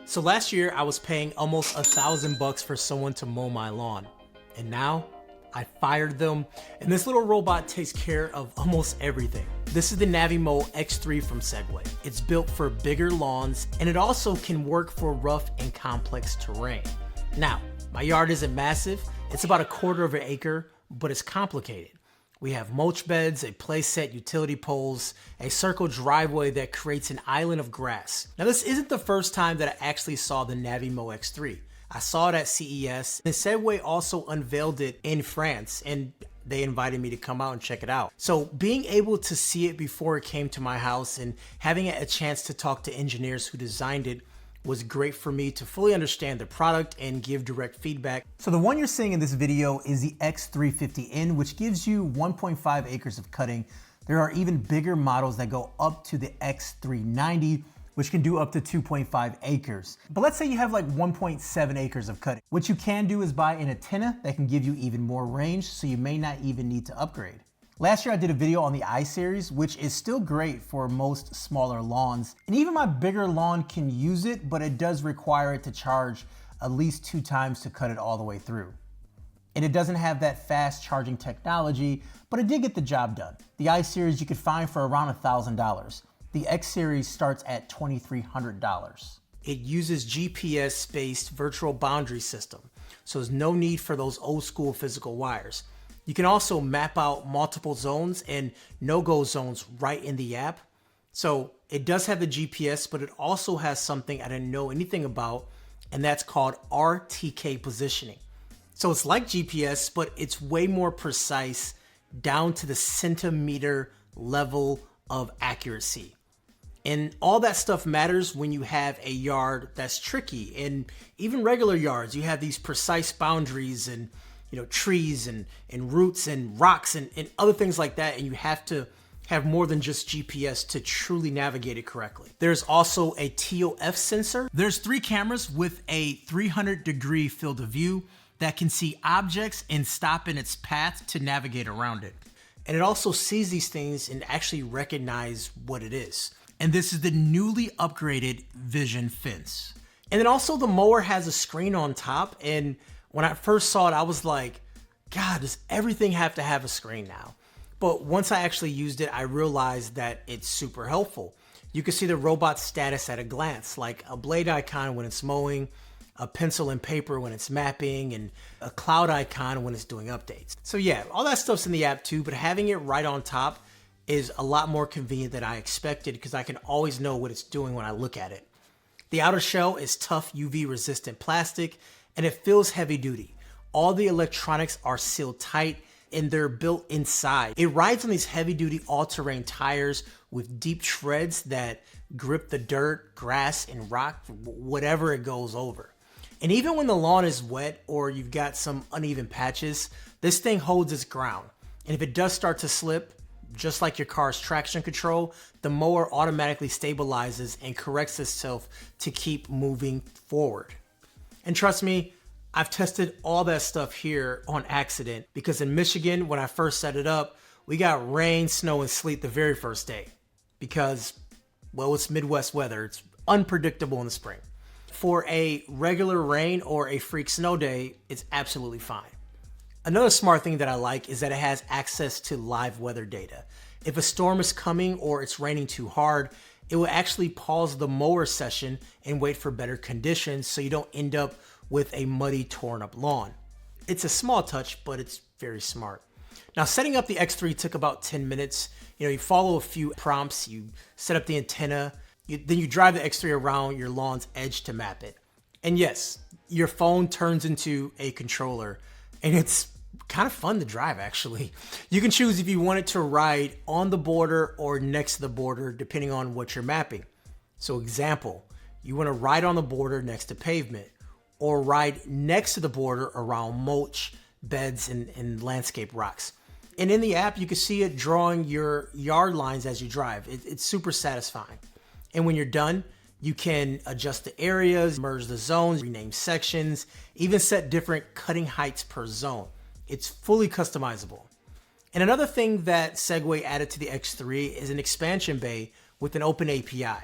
So last year I was paying almost $1,000 for someone to mow my lawn. And now I fired them, and this little robot takes care of almost everything. This is the NaviMo X3 from Segway. It's built for bigger lawns, and it also can work for rough and complex terrain. Now, my yard isn't massive. It's about 1/4 of an acre, but it's complicated. We have mulch beds, a playset, utility poles, a circle driveway that creates an island of grass. Now, this isn't the first time that I actually saw the NaviMo X3. I saw it at CES, and Segway also unveiled it in France, and they invited me to come out and check it out. So being able to see it before it came to my house and having a chance to talk to engineers who designed it was great for me to fully understand the product and give direct feedback. So the one you're seeing in this video is the X350N, which gives you 1.5 acres of cutting. There are even bigger models that go up to the X390, which can do up to 2.5 acres. But let's say you have like 1.7 acres of cutting. What you can do is buy an antenna that can give you even more range, so you may not even need to upgrade. Last year I did a video on the I-Series, which is still great for most smaller lawns. And even my bigger lawn can use it, but it does require it to charge at least 2 times to cut it all the way through. And it doesn't have that fast charging technology, but it did get the job done. The I-Series you could find for around $1,000. The X-Series starts at $2,300. It uses GPS-based virtual boundary system, so there's no need for those old school physical wires. You can also map out multiple zones and no-go zones right in the app. So it does have the GPS, but it also has something I didn't know anything about, and that's called RTK positioning. So it's like GPS, but it's way more precise down to the centimeter level of accuracy. And all that stuff matters when you have a yard that's tricky. And even regular yards, you have these precise boundaries and trees and roots and rocks and other things like that, and you have to have more than just GPS to truly navigate it correctly. There's also a TOF sensor. There's 3 cameras with a 300-degree field of view that can see objects and stop in its path to navigate around it. And it also sees these things and actually recognize what it is. And this is the newly upgraded VisionFence. And then also the mower has a screen on top, and when I first saw it, I was like, God, does everything have to have a screen now? But once I actually used it, I realized that it's super helpful. You can see the robot status at a glance, like a blade icon when it's mowing, a pencil and paper when it's mapping, and a cloud icon when it's doing updates. So yeah, all that stuff's in the app too, but having it right on top is a lot more convenient than I expected because I can always know what it's doing when I look at it. The outer shell is tough UV resistant plastic, and it feels heavy duty. All the electronics are sealed tight and they're built inside. It rides on these heavy duty all-terrain tires with deep treads that grip the dirt, grass, and rock, whatever it goes over. And even when the lawn is wet or you've got some uneven patches, this thing holds its ground. And if it does start to slip, just like your car's traction control, the mower automatically stabilizes and corrects itself to keep moving forward. And trust me, I've tested all that stuff here on accident because in Michigan, when I first set it up, we got rain, snow, and sleet the very first day because, well, it's Midwest weather. It's unpredictable in the spring. For a regular rain or a freak snow day, it's absolutely fine. Another smart thing that I like is that it has access to live weather data. If a storm is coming or it's raining too hard, it will actually pause the mower session and wait for better conditions so you don't end up with a muddy, torn up lawn. It's a small touch, but it's very smart. Now, setting up the X3 took about 10 minutes. You follow a few prompts, you set up the antenna, then you drive the X3 around your lawn's edge to map it. And yes, your phone turns into a controller, and it's kind of fun to drive actually. You can choose if you want it to ride on the border or next to the border, depending on what you're mapping. So example, you want to ride on the border next to pavement or ride next to the border around mulch, beds, and landscape rocks. And in the app, you can see it drawing your yard lines as you drive. It's super satisfying. And when you're done, you can adjust the areas, merge the zones, rename sections, even set different cutting heights per zone. It's fully customizable. And another thing that Segway added to the X3 is an expansion bay with an open API.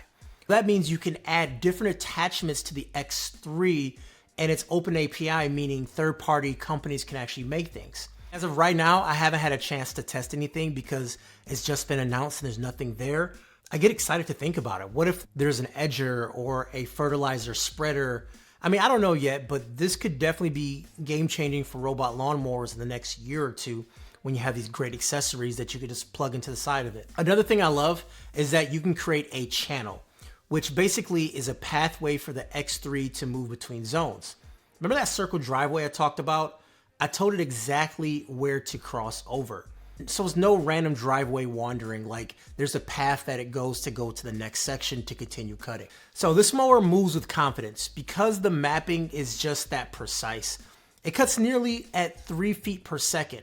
That means you can add different attachments to the X3, and it's open API, meaning third-party companies can actually make things. As of right now, I haven't had a chance to test anything because it's just been announced and there's nothing there. I get excited to think about it. What if there's an edger or a fertilizer spreader? I mean, I don't know yet, but this could definitely be game-changing for robot lawnmowers in the next year or two when you have these great accessories that you could just plug into the side of it. Another thing I love is that you can create a channel, which basically is a pathway for the X3 to move between zones. Remember that circle driveway I talked about? I told it exactly where to cross over. So it's no random driveway wandering, like there's a path that it goes to go to the next section to continue cutting. So this mower moves with confidence because the mapping is just that precise. It cuts nearly at 3 feet per second.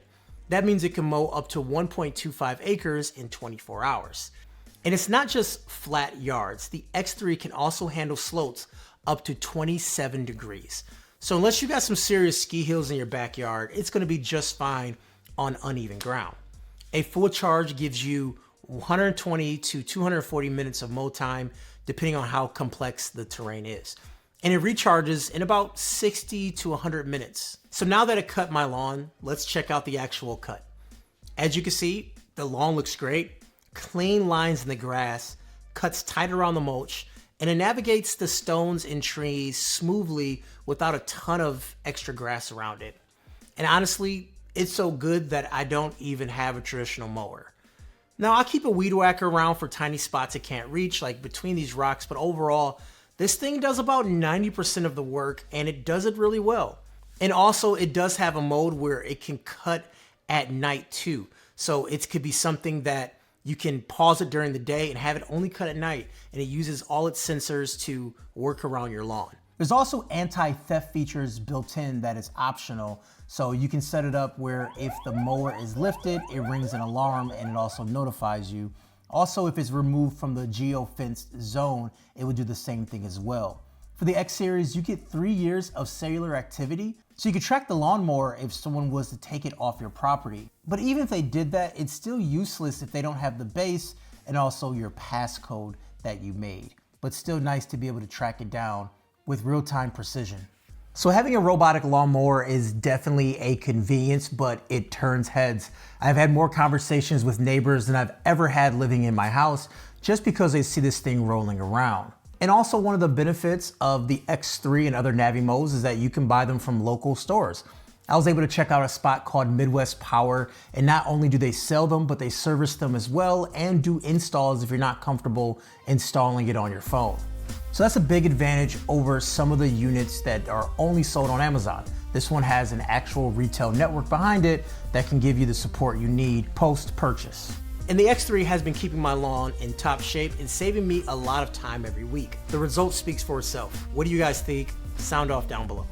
That means it can mow up to 1.25 acres in 24 hours. And it's not just flat yards. The X3 can also handle slopes up to 27 degrees. So unless you got some serious ski hills in your backyard, it's gonna be just fine on uneven ground. A full charge gives you 120 to 240 minutes of mow time, depending on how complex the terrain is. And it recharges in about 60 to 100 minutes. So now that I cut my lawn, let's check out the actual cut. As you can see, the lawn looks great, clean lines in the grass, cuts tight around the mulch, and it navigates the stones and trees smoothly without a ton of extra grass around it. And honestly, it's so good that I don't even have a traditional mower. Now, I'll keep a weed whacker around for tiny spots it can't reach, like between these rocks, but overall, this thing does about 90% of the work, and it does it really well. And also, it does have a mode where it can cut at night too. So it could be something that you can pause it during the day and have it only cut at night, and it uses all its sensors to work around your lawn. There's also anti-theft features built in that is optional, so you can set it up where if the mower is lifted, it rings an alarm and it also notifies you. Also, if it's removed from the geo-fenced zone, it would do the same thing as well. For the X series, you get 3 years of cellular activity, so you can track the lawnmower if someone was to take it off your property. But even if they did that, it's still useless if they don't have the base and also your passcode that you made. But still nice to be able to track it down with real-time precision. So having a robotic lawnmower is definitely a convenience, but it turns heads. I've had more conversations with neighbors than I've ever had living in my house just because they see this thing rolling around. And also one of the benefits of the X3 and other NaviMos is that you can buy them from local stores. I was able to check out a spot called Midwest Power, and not only do they sell them, but they service them as well and do installs if you're not comfortable installing it on your phone. So that's a big advantage over some of the units that are only sold on Amazon. This one has an actual retail network behind it that can give you the support you need post-purchase. And the X3 has been keeping my lawn in top shape and saving me a lot of time every week. The result speaks for itself. What do you guys think? Sound off down below.